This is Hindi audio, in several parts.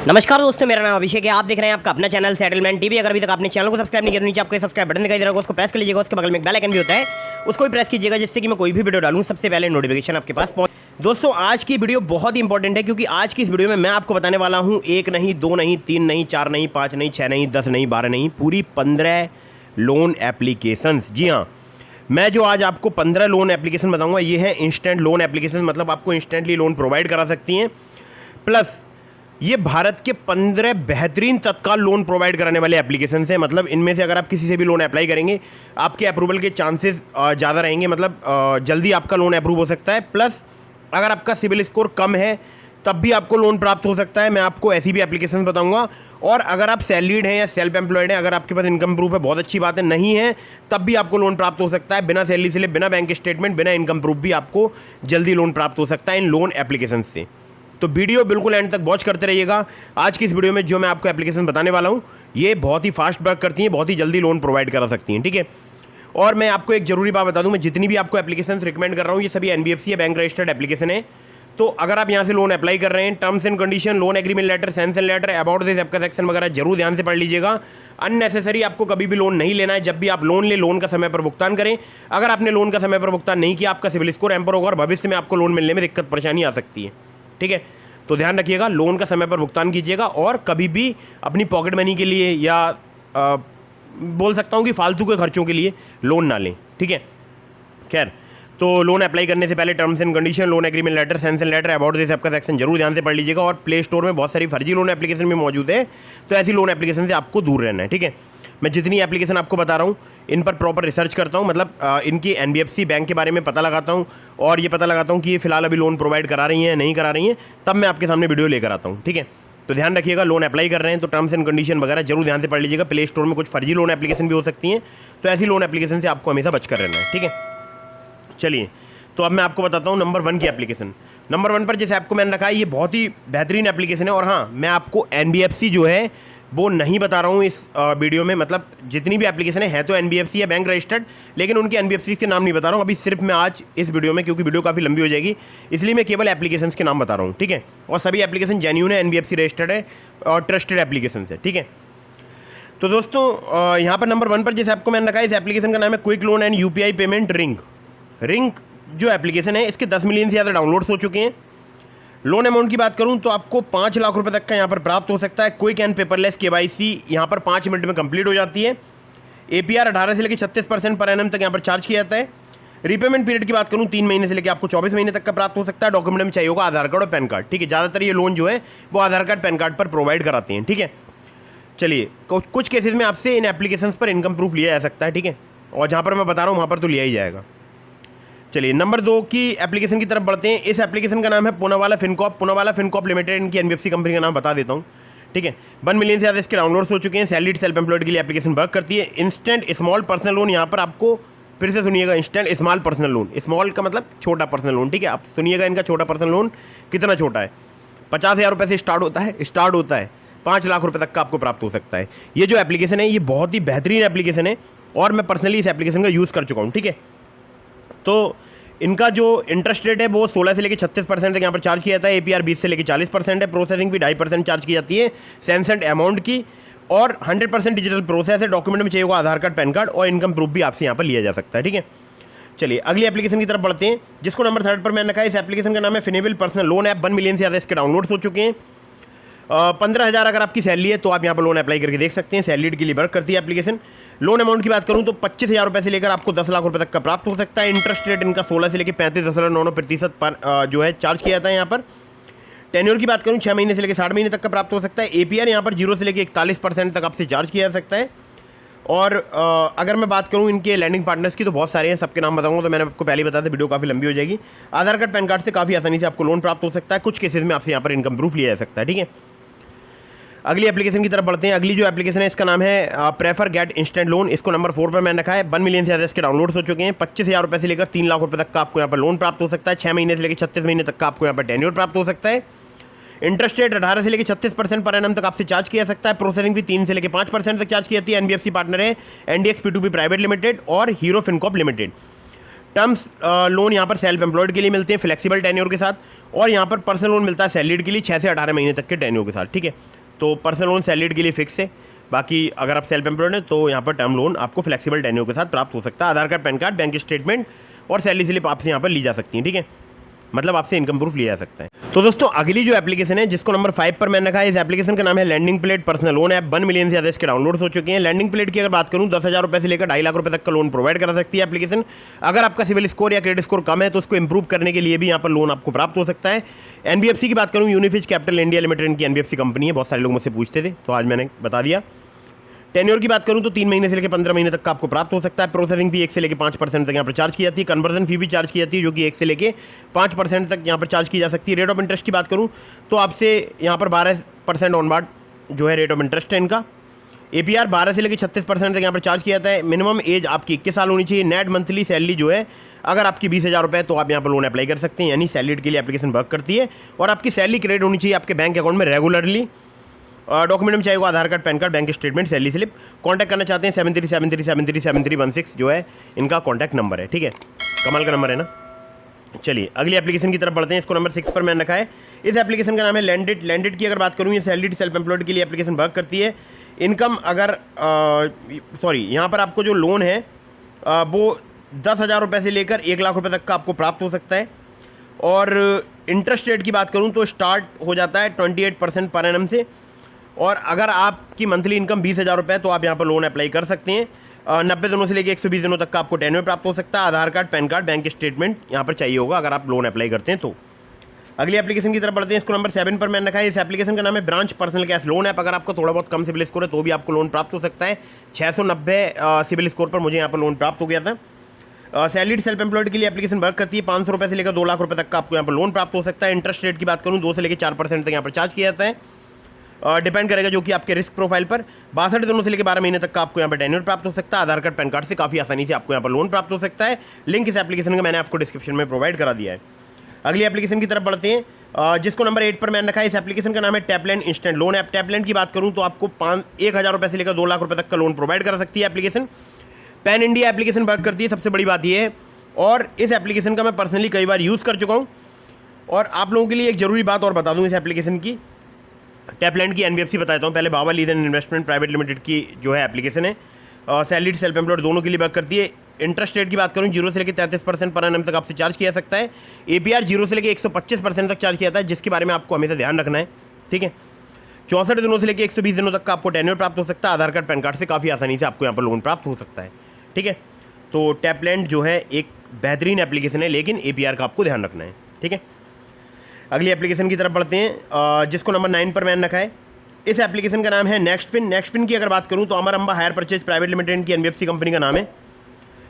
नमस्कार दोस्तों, मेरा नाम अभिषेक है। आप देख रहे हैं आपका अपना चैनल सेटलमेंट टीवी। अगर अभी तक आपने चैनल को सब्सक्राइब नहीं किया तो नीचे आपको सब्सक्राइब बटन दिखाई दे रहा होगा, उसको प्रेस कर लीजिएगा। उसके बगल में एक बेल आइकन भी होता है, उसको भी प्रेस कीजिएगा, जिससे कि मैं कोई भी वीडियो डालूं सबसे पहले नोटिफिकेशन आपके पास पहुंच। दोस्तों, आज की वीडियो बहुत ही इंपॉर्टेंट है, क्योंकि आज की इस वीडियो में मैं आपको बताने वाला हूँ 1 नहीं, 2 नहीं, 3 नहीं, 4 नहीं, 5 नहीं, 6 नहीं, 10 नहीं, 12 नहीं, पूरी 15 लोन एप्लीकेशंस। जी हाँ, मैं जो आज आपको 15 लोन एप्लीकेशन बताऊंगा ये है इंस्टेंट लोन एप्लीकेशन, मतलब आपको इंस्टेंटली लोन प्रोवाइड करा सकती हैं। प्लस ये भारत के 15 बेहतरीन तत्काल लोन प्रोवाइड कराने वाले एप्लीकेशन हैं। मतलब इनमें से अगर आप किसी से भी लोन अप्लाई करेंगे, आपके अप्रूवल के चांसेस ज़्यादा रहेंगे, मतलब जल्दी आपका लोन अप्रूव हो सकता है। प्लस अगर आपका सिविल स्कोर कम है तब भी आपको लोन प्राप्त हो सकता है। मैं आपको ऐसी भी एप्लीकेशन बताऊंगा। और अगर आप सैलरीड हैं या सेल्फ एम्प्लॉयड हैं, अगर आपके पास इनकम प्रूफ है, बहुत अच्छी बात है। नहीं है तब भी आपको लोन प्राप्त हो सकता है, बिना सैलरी से, बिना बैंक स्टेटमेंट, बिना इनकम प्रूफ भी आपको जल्दी लोन प्राप्त हो सकता है इन लोन एप्लीकेशन से। तो वीडियो बिल्कुल एंड तक वॉच करते रहिएगा। आज की इस वीडियो में जो मैं आपको एप्लीकेशन बताने वाला हूँ ये बहुत ही फास्ट वर्क करती हैं, बहुत ही जल्दी लोन प्रोवाइड करा सकती हैं, ठीक है। और मैं आपको एक जरूरी बात बता दूं, मैं जितनी भी आपको एप्लीकेशन रिकमेंड कर रहा हूँ ये सभी एनबीएफसी या बैंक रजिस्टर्ड एप्लीकेशन है। तो अगर आप यहाँ से लोन अप्लाई कर रहे हैं, terms and condition, loan agreement letter, sanction letter, about this app का सेक्शन वगैरह जरूर ध्यान से पढ़ लीजिएगा। अननेसेसरी आपको कभी भी लोन नहीं लेना है। जब भी आप लोन ले, लोन का समय पर भुगतान करें। अगर आपने लोन का समय पर भुगतान नहीं किया, आपका सिविल स्कोर हैम्पर होगा और भविष्य में आपको लोन मिलने में दिक्कत परेशानी आ सकती है, ठीक है। तो ध्यान रखिएगा, लोन का समय पर भुगतान कीजिएगा और कभी भी अपनी पॉकेट मनी के लिए या बोल सकता हूँ कि फालतू के खर्चों के लिए लोन ना लें, ठीक है। खैर, तो लोन अप्लाई करने से पहले terms and condition, loan agreement letter, sanction letter, about this app का सेक्शन जरूर ध्यान से पढ़ लीजिएगा। और प्ले स्टोर में बहुत सारी फर्जी लोन एप्लीकेशन भी मौजूद है, तो ऐसी लोन एप्लीकेशन से आपको दूर रहना है, ठीक है। मैं जितनी एप्लीकेशन आपको बता रहा हूँ इन पर प्रॉपर रिसर्च करता हूँ, मतलब इनकी एनबीएफसी बैंक के बारे में पता लगाता हूँ और ये पता लगाता हूँ कि ये फिलहाल अभी लोन प्रोवाइड करा रही हैं नहीं करा रही हैं, तब मैं आपके सामने वीडियो लेकर आता हूँ, ठीक है। तो ध्यान रखिएगा, लोन अप्लाई कर रहे हैं तो टर्म्स एंड कंडीशन वगैरह जरूर ध्यान से पढ़ लीजिएगा। प्ले स्टोर में कुछ फर्जी लोन एप्लीकेशन भी हो सकती हैं, तो ऐसी लोन एप्लीकेशन से आपको हमेशा बच कर रहना है, ठीक है। चलिए, तो अब मैं आपको बताता हूँ नंबर 1 की एप्लीकेशन। नंबर 1 पर जिस ऐप को मैंने रखा है ये बहुत ही बेहतरीन एप्लीकेशन है। और हाँ, मैं आपको एनबीएफसी जो है वो नहीं बता रहा हूँ इस वीडियो में, मतलब जितनी भी एप्लीकेशन है तो एनबीएफसी या बैंक रजिस्टर्ड, लेकिन उनके एनबीएफसी के नाम नहीं बता रहा हूँ अभी सिर्फ मैं आज इस वीडियो में, क्योंकि वीडियो काफ़ी लंबी हो जाएगी, इसलिए मैं केवल एप्लीकेशंस के नाम बता रहा हूँ, ठीक है। और सभी एप्लीकेशन जेन्युइन है, एनबीएफसी रजिस्टर्ड है और ट्रस्टेड एप्लीकेशन है, ठीक है। तो दोस्तों, यहाँ पर नंबर 1 पर जिस ऐप को मैंने रखा है इस एप्लीकेशन का नाम है quick loan and UPI payment ring जो एप्लीकेशन है इसके 10 मिलियन से ज़्यादा डाउनलोड्स हो चुके हैं। लोन अमाउंट की बात करूं तो आपको 5 लाख रुपए तक का यहां पर प्राप्त हो सकता है। क्विक एंड पेपरलेस केवाईसी यहां पर 5 मिनट में कंप्लीट हो जाती है। एपीआर 18 से लेकर 36% पर एनम तक यहां पर चार्ज किया जाता है। रीपेमेंट पीरियड की बात करूं 3 महीने से लेकर आपको 24 महीने तक का प्राप्त हो सकता है। डॉक्यूमेंट में चाहिए होगा आधार कार्ड और पैन कार्ड, ठीक है। ज़्यादातर ये लोन जो है वो आधार कार्ड, पैन कार्ड पर प्रोवाइड कराते हैं, ठीक है। चलिए, कुछ केसेज में आपसे इन एप्लीकेशन पर इनकम प्रूफ लिया जा सकता है, ठीक है। और जहाँ पर मैं बता रहा हूँ वहाँ पर तो लिया ही जाएगा। चलिए, नंबर 2 की एप्लीकेशन की तरफ बढ़ते हैं। इस एप्लीकेशन का नाम है पूनावाला फिनकॉप लिमिटेड, इनकी एनबीएफसी कंपनी का नाम बता देता हूँ, ठीक है। 1 मिलियन से ज़्यादा इसके डाउनलोड्स हो चुके हैं। सैलरीड सेल्फ एम्प्लॉयड के लिए एप्लीकेशन वर्क करती है। इंस्टेंट स्मॉल पर्सनल लोन, यहाँ पर आपको फिर से सुनिएगा, instant small personal loan, small का मतलब छोटा पर्सनल लोन, ठीक है। आप सुनिएगा इनका छोटा पर्सनल लोन कितना छोटा है, 50,000 रुपये से स्टार्ट होता है 5 लाख रुपये तक का आपको प्राप्त हो सकता है। ये जो एप्लीकेशन है ये बहुत ही बेहतरीन एप्लीकेशन है और मैं पर्सनली इस एप्लीकेशन का यूज़ कर चुका हूँ, ठीक है। तो इनका जो इंटरेस्ट रेट है वो 16 से लेकर 36% तक यहाँ पर चार्ज किया जाता है। एपीआर 20 से लेकर 40% है। प्रोसेसिंग भी 2.5% चार्ज की जाती है सैंक्शन अमाउंट की। और 100% डिजिटल प्रोसेस है। डॉक्यूमेंट में चाहिए होगा आधार कार्ड, पैन कार्ड और इनकम प्रूफ भी आपसे यहाँ पर लिया जा सकता है, ठीक है। चलिए, अगली एप्लीकेशन की तरफ बढ़ते हैं, जिसको नंबर 3 पर मैंने रखा है। इस एप्लीकेशन का नाम है फिनेबल पर्सनल लोन ऐप। 1 मिलियन से ज़्यादा इसके डाउनलोड्स हो चुके हैं। 15,000 अगर आपकी सैलरी है तो आप यहाँ पर लोन अप्लाई करके देख सकते हैं। सैलरीड के लिए वर्क करती है एप्लीकेशन। लोन अमाउंट की बात करूँ तो 25,000 रुपये से लेकर आपको 10 लाख रुपये तक का प्राप्त हो सकता है। इंटरेस्ट रेट इनका 16 से लेकर 35.99% पर जो है चार्ज किया जाता है यहाँ पर। टेन्योर की बात करूँ 6 महीने से लेकर 60 महीने तक का प्राप्त हो सकता है। एपीआर यहाँ पर 0 से लेकर 41% तक आपसे चार्ज किया जा सकता है। और अगर मैं बात करूँ इनके लैंडिंग पार्टनर्स की तो बहुत सारे हैं, सबके नाम बताऊंगा तो मैंने आपको पहले ही बताया था, वीडियो काफ़ी लंबी हो जाएगी। आधार कार्ड, पैन कार्ड से काफ़ी आसानी से आपको लोन प्राप्त हो सकता है। कुछ केसेज में आपसे यहाँ पर इनकम प्रूफ लिया जा सकता है, ठीक है। अगली एप्लीकेशन की तरफ बढ़ते हैं। अगली जो एप्लीकेशन है इसका नाम है प्रेफर गेट इंस्टेंट लोन। इसको नंबर 4 पर मैंने रखा है। 1 मिलियन से ज़्यादा इसके डाउनलोड्स हो चुके हैं। 25,000 रुपये से लेकर 3 लाख रुपये तक का आपको यहाँ पर लोन प्राप्त हो सकता है। 6 महीने से लेकर 36 महीने तक का आपको यहाँ पर टेन्योर प्राप्त हो सकता है। इंटरेस्ट रेट 18 से लेकर 36% पर एनम तक आपसे चार्ज किया सकता है। प्रोसेसिंग भी 3 से लेकर 5% तक चार्ज की जाती है। एनबीएफसी पार्टनर है एनडीएक्स P2P प्राइवेट लिमिटेड और hero Fincorp limited. Terms loan यहाँ पर सेल्फ एम्प्लॉयड के लिए मिलते हैं फ्लेक्सिबल टेन्योर के साथ। और यहाँ पर पर्सनल लोन मिलता है सैलरीड के लिए 6 से 18 महीने तक के टेन्योर के साथ, ठीक है। तो पर्सनल लोन सैलरीड के लिए फिक्स है, बाकी अगर आप सेल्फ एम्प्लॉयड हैं तो यहाँ पर टर्म लोन आपको फ्लेक्सिबल टेन्योर के साथ प्राप्त हो सकता है। Aadhaar card, PAN card, bank statement और सैलरी स्लिप आपसे यहाँ पर ली जा सकती है, ठीक है, मतलब आपसे इनकम प्रूफ लिया जा सकता है। तो दोस्तों अगली जो एप्लीकेशन है जिसको नंबर 5 पर मैंने रखा है, इस एप्लीकेशन का नाम है lending plate personal loan app. 1 million से ज़्यादा इसके डाउनलोड्स हो चुके हैं। लैंडिंग प्लेट की अगर बात करूं 10,000 रुपये से लेकर 2.5 लाख रुपये तक का लोन प्रोवाइड करा सकती है एप्लीकेशन। अगर आपका सिविल स्कोर या क्रेडिट स्कोर कम है तो उसको इंप्रूव करने के लिए भी यहाँ पर लोन आपको प्राप्त हो सकता है। एनबीएफसी की बात करूँ, यूनिफिज कैपिटल इंडिया लिमिटेड इनकी एनबीएफसी कंपनी है। बहुत सारे लोग मुझसे पूछते थे तो आज मैंने बता दिया। टेन्योर की बात करूं तो 3 महीने से लेकर 15 महीने तक का आपको प्राप्त हो सकता है। प्रोसेसिंग फी 1 से लेकर 5% तक यहाँ पर चार्ज की जाती है। कन्वर्जन फी भी चार्ज की जाती है जो कि 1 से लेकर 5% तक यहाँ पर चार्ज की जा सकती है। रेट ऑफ इंटरेस्ट की बात करूं तो आपसे यहाँ पर 12% ऑनवार्ड जो है रेट ऑफ इंटरेस्ट है इनका। एपीआर 12 से लेकर 36% तक यहाँ पर चार्ज किया जाता है। मिनिमम एज आपकी 21 साल होनी चाहिए। नेट मंथली सैलरी जो है अगर आपकी 20,000 रुपये तो आप यहाँ पर लोन अप्लाई कर सकते हैं, यानी सैलरी के लिए एप्लीकेशन वर्क करती है। और आपकी सैलरी क्रेडिट होनी चाहिए आपके बैंक अकाउंट में रेगुलरली। डॉक्यूमेंट में चाहिए Aadhaar card, PAN card, bank statement, salary slip. Contact करना चाहते हैं 7373737316 जो है इनका कॉन्टैक्ट नंबर है, ठीक है, कमाल का नंबर है ना। चलिए अगली एप्लीकेशन की तरफ बढ़ते हैं। इसको नंबर 6 पर मैंने रखा है। इस एप्लीकेशन का नाम है लैंडेड। लैंडेड की अगर बात करूँ, ये सैलरीड सेल्फ एम्प्लॉयड के लिए एप्लीकेशन वर्क करती है। इनकम अगर यहाँ पर आपको जो लोन है वो 10,000 रुपये से लेकर 1 लाख रुपये तक का आपको प्राप्त हो सकता है। और इंटरेस्ट रेट की बात करूँ तो स्टार्ट हो जाता है 28% पर एनम से। और अगर आपकी मंथली इनकम 20,000 रुपये है तो आप यहाँ पर लोन अप्लाई कर सकते हैं। 90 दिनों से लेकर 120 दिनों तक का आपको टेन्योर प्राप्त हो सकता है। Aadhaar card, PAN card, bank statement यहाँ पर चाहिए होगा अगर आप लोन अप्लाई करते हैं तो। अगली एप्लीकेशन की तरफ बढ़ते हैं। इसको नंबर 7 पर मैंने रखा है। इस एप्लीकेशन का नाम है branch personal cash loan app. अगर आपको थोड़ा बहुत कम सिविल स्कोर है तो भी आपको लोन प्राप्त हो सकता है। 690 सिविल स्कोर पर मुझे यहाँ पर लोन प्राप्त हो गया था। सैलरीड सेल्फ एम्प्लॉयड के लिए एप्लीकेशन वर्क करती है। 500 रुपये से लेकर 2 लाख रुपये तक का आपको यहाँ पर लोन प्राप्त हो सकता है। इंटरेस्ट रेट की बात करूँ 2 से लेकर 4% तक यहाँ पर चार्ज किया जाता है। डिपेंड करेगा जो कि आपके रिस्क प्रोफाइल पर। 62 दिनों से लेकर 12 महीने तक का आपको यहाँ पर टेन्योर प्राप्त हो सकता है। आधार कार्ड, पैन कार्ड से काफ़ी आसानी से आपको यहाँ पर लोन प्राप्त हो सकता है। लिंक इस एप्लीकेशन का मैंने आपको डिस्क्रिप्शन में प्रोवाइड करा दिया है। अगली एप्लीकेशन की तरफ बढ़ते हैं जिसको नंबर 8 पर मैंने रखा है। इस एप्लीकेशन का नाम है टैपलैंड इंस्टेंट लोन ऐप। टैपलैंड की बात करूँ तो आपको 1,000 रुपये से लेकर 2 लाख रुपये तक का लोन प्रोवाइड कर सकती है application. Pan India application work करती है, सबसे बड़ी बात यह है। और इस एप्लीकेशन का मैं पर्सनली कई बार यूज़ कर चुका हूँ। और आप लोगों के लिए एक ज़रूरी बात और बता दूँ इस एप्लीकेशन की। टैपलैंड की एनबीएफसी बताता हूँ पहले। Baba lease and investment private limited की जो है एप्लीकेशन है। सैलरीड सेल्फ एम्प्लॉयड दोनों के लिए वर्क करती है। इंटरेस्ट रेट की बात करूँ 0 से लेकर 33% पर एनम तक आपसे चार्ज किया सकता है। एपीआर 0 से लेकर 125% तक चार्ज किया जाता है, जिसके बारे में आपको हमेशा ध्यान रखना है, ठीक है। 64 दिनों से लेकर 120 दिनों तक का आपको टेन्योर प्राप्त हो सकता है। आधार कार्ड, पैन कार्ड से काफ़ी आसानी से आपको यहाँ पर लोन प्राप्त हो सकता है, ठीक है। तो टैपलैंड जो है एक बेहतरीन एप्लीकेशन है, लेकिन एपीआर का आपको ध्यान रखना है, ठीक है। अगली एप्लीकेशन की तरफ बढ़ते हैं जिसको नंबर 9 पर मैंने रखा है। इस एप्लीकेशन का नाम है नेक्स्टफिन। नेक्स्टफिन की अगर बात करूं तो Amar Amba hire purchase private limited की एनबीएफसी कंपनी का नाम है।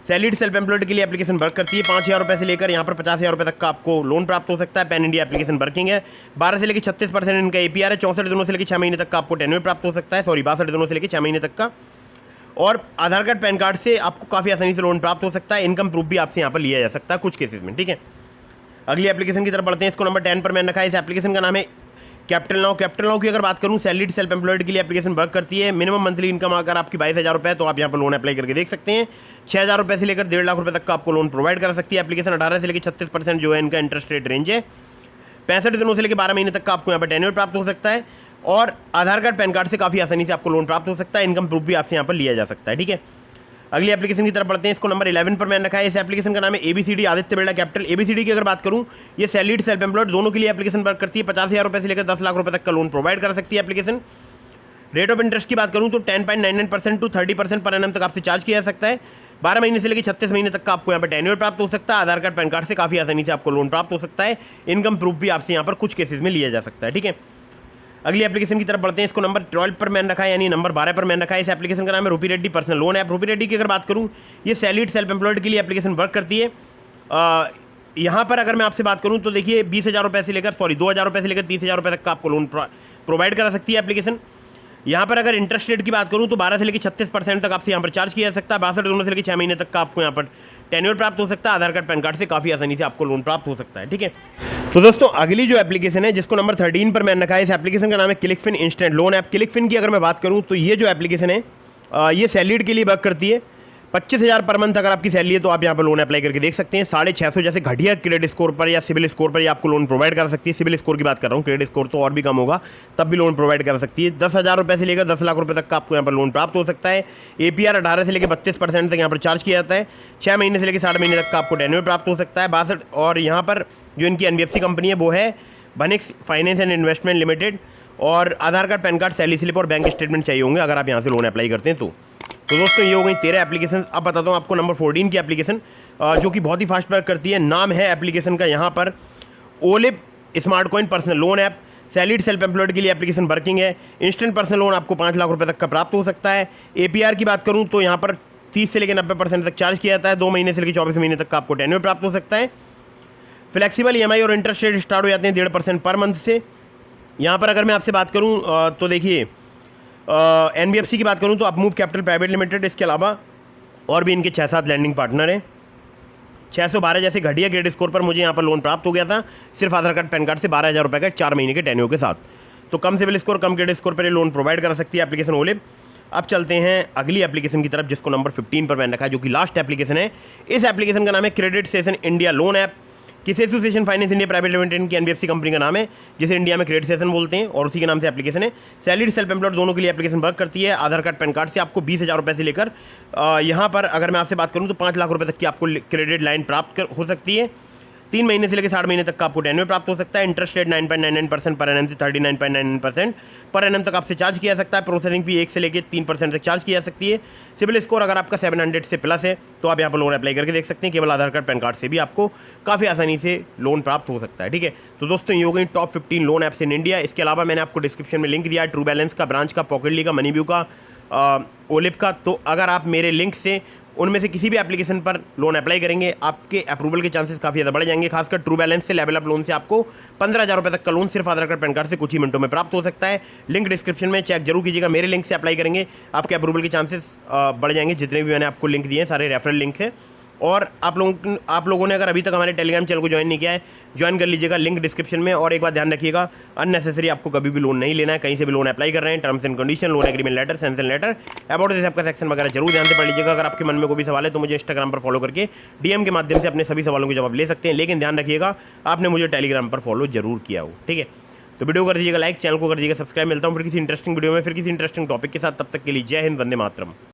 सैलरीड सेल्फ एम्प्लॉयड के लिए एप्लीकेशन वर्क करती है। 5,000 रुपये से लेकर यहाँ पर 50,000 रुपये तक का आपको लोन प्राप्त हो सकता है। पैन इंडिया एप्लीकेशन वर्किंग है। 12 से लेकर 36% इनका एपीआर है। 64 दिनों से लेकर 6 महीने तक का आपको टेन्योर प्राप्त हो सकता है। 62 दिनों से लेकर 6 महीने तक का। और आधार कार्ड, पैन कार्ड से आपको काफ़ी आसानी से लोन प्राप्त हो सकता है। इनकम प्रूफ भी आपसे यहाँ पर लिया जा सकता है कुछ केसेस में, ठीक है। अगली एप्लीकेशन की तरफ बढ़ते हैं। इसको नंबर 10 पर मैंने रखा है। इस एप्लीकेशन का नाम है कैपिटल नाउ। कैपिटल नाउ की अगर बात करूं सैलरीड सेल्फ एम्प्लॉयड के लिए एप्लीकेशन वर्क करती है। मिनिमम मंथली इनकम अगर आपकी 22,000 रुपये है तो आप यहाँ पर लोन अप्लाई करके देख सकते हैं। 6,000 रुपये से लेकर 1.5 लाख रुपये तक का आपको लोन प्रोवाइड कर सकती है एप्लीकेशन। 18 से लेकर 36% जो है इनका इंटरेस्ट रेट रेंज है। 65 दिनों से लेकर 12 महीने तक का आपको यहाँ पर टेन्योर प्राप्त हो सकता है। और आधार कार्ड, पैन कार्ड से काफ़ी आसानी से आपको लोन प्राप्त हो सकता है। इनकम प्रूफ भी आपसे यहाँ पर लिया जा सकता है, ठीक है। अगली एप्लीकेशन की तरफ बढ़ते हैं। इसको नंबर 11 पर मैंने रखा है। इस एप्लीकेशन का नाम है ABCD Aditya Birla capital. ABCD की अगर बात करूं ये सैलरीड सेल्फ एम्प्लॉयड दोनों के लिए एप्लीकेशन वर्क करती है। 50,000 रुपये से लेकर 10 लाख रुपये तक का लोन प्रोवाइड कर सकती है एप्लीकेशन। रेट ऑफ इंटरेस्ट की बात करूं तो 10.99% टू 30% पर एनम तक आपसे चार्ज किया जा सकता है। 12 महीने से लेकर 36 महीने तक का आपको यहाँ पर टेन्योर प्राप्त हो सकता है। आधार कार्ड, पैन कार्ड से काफ़ी आसानी से आपको लोन प्राप्त हो सकता है। इनकम प्रूफ भी आपसे यहाँ पर कुछ केसेस में लिया जा सकता है, ठीक है। अगली एप्लीकेशन की तरफ बढ़ते हैं। इसको नंबर 12 पर मैंने रखा है, यानी नंबर 12 पर मैंने रखा है। इस एप्लीकेशन का नाम है रूपी रेड्डी पर्सनल लोन ऐप। रूपी रेड्डी की अगर बात करूं ये सैलरीड सेल्फ एम्प्लॉयड के लिए एप्लीकेशन वर्क करती है। यहाँ पर अगर मैं आपसे बात करूं तो देखिए 20,000 रुपये से लेकर 2,000 रुपये से लेकर 30,000 रुपये तक का आपको लोन प्रोवाइड करा सकती है एप्लीकेशन। यहाँ पर अगर इंटरेस्ट रेट की बात करूँ तो 12 से लेकर 36% तक आपसे यहाँ पर चार्ज किया जा सकता है। 62 दिनों से लेकर 6 महीने तक का आपको यहाँ पर टेन्योर प्राप्त हो सकता है। आधार कार्ड, पैन कार्ड से काफ़ी आसानी से आपको लोन प्राप्त हो सकता है, ठीक है। तो दोस्तों अगली जो एप्लीकेशन है जिसको नंबर 13 पर मैंने रखा है, इस एप्लीकेशन का नाम है क्लिकफिन इंस्टेंट लोन ऐप। क्लिकफिन की अगर मैं बात करूँ तो ये जो एप्लीकेशन है ये सैलरीड के लिए वर्क करती है। 25,000 पर मंथ अगर आपकी सैलरी है तो आप यहाँ पर लोन अप्लाई करके देख सकते हैं। 650 जैसे घटिया क्रेडिट स्कोर पर या सिविल स्कोर पर ये आपको लोन प्रोवाइड कर सकती है। सिविल स्कोर की बात कर रहा हूँ, क्रेडिट स्कोर तो और भी कम होगा तब भी लोन प्रोवाइड कर सकती है। 10,000 रुपये से लेकर 10 लाख रुपये तक का आपको यहाँ पर लोन प्राप्त हो सकता है। APR 18 से लेकर 32% तक यहाँ पर चार्ज किया जाता है। 6 महीने से लेकर 60 महीने तक का आपको टेन्योर प्राप्त हो सकता है। 62 और यहाँ पर जो इनकी NBFC कंपनी है वो है Banix finance and investment limited. और Aadhaar card, PAN card, salary slip और बैंक स्टेटमेंट चाहिए होंगे अगर आप यहाँ से लोन अप्लाई करते हैं तो दोस्तों ये हो गई 13 एप्लीकेशन। अब बताता हूँ आपको नंबर 14 की एप्लीकेशन जो कि बहुत ही फास्ट वर्क करती है। नाम है एप्लीकेशन का यहाँ पर ओलिप SmartCoin personal loan app. Salaried self employed के लिए एप्लीकेशन वर्किंग है। इंस्टेंट पर्सनल लोन आपको 5 लाख रुपए तक का प्राप्त हो सकता है। APR की बात करूँ तो यहाँ पर 30 से लेकर 90% तक चार्ज किया जाता है। 2 महीने से लेकर 24 महीने तक का आपको टेन्योर प्राप्त हो सकता है। फ्लेक्सिबल EMI और इंटरेस्ट रेट स्टार्ट हो जाते हैं 1.5% पर मंथ से। यहाँ पर अगर मैं आपसे बात करूँ तो देखिए NBFC की बात करूं तो अपमूव कैपिटल प्राइवेट लिमिटेड, इसके अलावा और भी इनके 6-7 लैंडिंग पार्टनर हैं। 612 जैसे घटिया क्रेडिट स्कोर पर मुझे यहाँ पर लोन प्राप्त हो गया था सिर्फ आधार कार्ड, पैन कार्ड से 12,000 रुपये का 4 महीने के टेन्योर के साथ। तो कम सिविल स्कोर, कम क्रेडिट स्कोर पर ये लोन प्रोवाइड कर सकती है एप्लीकेशन ओलिप। अब चलते हैं अगली एप्लीकेशन की तरफ जिसको नंबर 15 पर मैंने रखा है, जो कि लास्ट एप्लीकेशन है। इस एप्लीकेशन का नाम है credit session India loan app. किस association finance India private limited की NBFC कंपनी का नाम है, जिसे इंडिया में क्रेडिट सेशन बोलते हैं, और उसी के नाम से एप्लीकेशन है। सैलरीड सेल्फ एम्प्लॉयड दोनों के लिए एप्लीकेशन वर्क करती है। आधार कार्ड, पैन कार्ड से आपको 20,000 रुपये से लेकर यहाँ पर अगर मैं आपसे बात करूँ तो 5 लाख रुपये तक की आपको क्रेडिट लाइन प्राप्त हो सकती है। 3 महीने से लेकर 60 महीने तक का आपको टेन्योर प्राप्त हो सकता है। इंटरेस्ट रेट 9.99% पर एनम से 39.99% पर एनम तक आपसे चार्ज किया जा सकता है। प्रोसेसिंग फी 1 से लेकर 3% तक चार्ज की जा सकती है। सिविल स्कोर अगर आपका 700 से प्लस है तो आप यहाँ पर लोन अप्लाई करके देख सकते हैं। केवल आधार कार्ड, पैन कार्ड से भी आपको काफ़ी आसानी से लोन प्राप्त हो सकता है। ठीक है, तो दोस्तों ये हो गई top 15 loan apps in India. इसके अलावा मैंने आपको डिस्क्रिप्शन में लिंक दिया है ट्रू बैलेंस का, ब्रांच का, पॉकेटली का, मनीव्यू का, ओलिप का। तो अगर आप मेरे लिंक से उनमें से किसी भी एप्लीकेशन पर लोन अप्लाई करेंगे आपके अप्रूवल के चांसेस काफ़ी ज़्यादा बढ़ जाएंगे। खासकर ट्रू बैलेंस से, लेवल अप लोन से आपको 15,000 रुपये तक का लोन सिर्फ आधार कार्ड, पैन कार्ड से कुछ ही मिनटों में प्राप्त हो सकता है। लिंक डिस्क्रिप्शन में चेक जरूर कीजिएगा। मेरे लिंक से अप्लाई करेंगे आपके अप्रूवल के चांसेस बढ़ जाएंगे। जितने भी मैंने आपको लिंक दिए हैं सारे रेफरल लिंक है। और आप लोगों ने अगर अभी तक हमारे टेलीग्राम चैनल को ज्वाइन नहीं किया है, ज्वाइन कर लीजिएगा, लिंक डिस्क्रिप्शन में। और एक बात ध्यान रखिएगा, अननेसेसरी आपको कभी भी लोन नहीं लेना है। कहीं से भी लोन अप्लाई कर रहे हैं, terms and condition, loan agreement letter, sanction letter, about this आपका सेक्शन वगैरह जरूर ध्यान से पढ़ लीजिएगा। अगर आपके मन में कोई भी सवाल है तो मुझे इंस्टाग्राम पर फॉलो करके DM के माध्यम से अपने सभी सवालों के जवाब ले सकते हैं। लेकिन ध्यान रखिएगा आपने मुझे टेलीग्राम पर फॉलो जरूर किया हो। ठीक है, तो वीडियो कर दीजिएगा लाइक, चैनल को कर दीजिएगा सब्सक्राइब। मिलता हूँ फिर किसी इंटरेस्टिंग वीडियो में, फिर किसी इंटरेस्टिंग टॉपिक के साथ। तब तक के लिए जय हिंद, वंदे मातरम।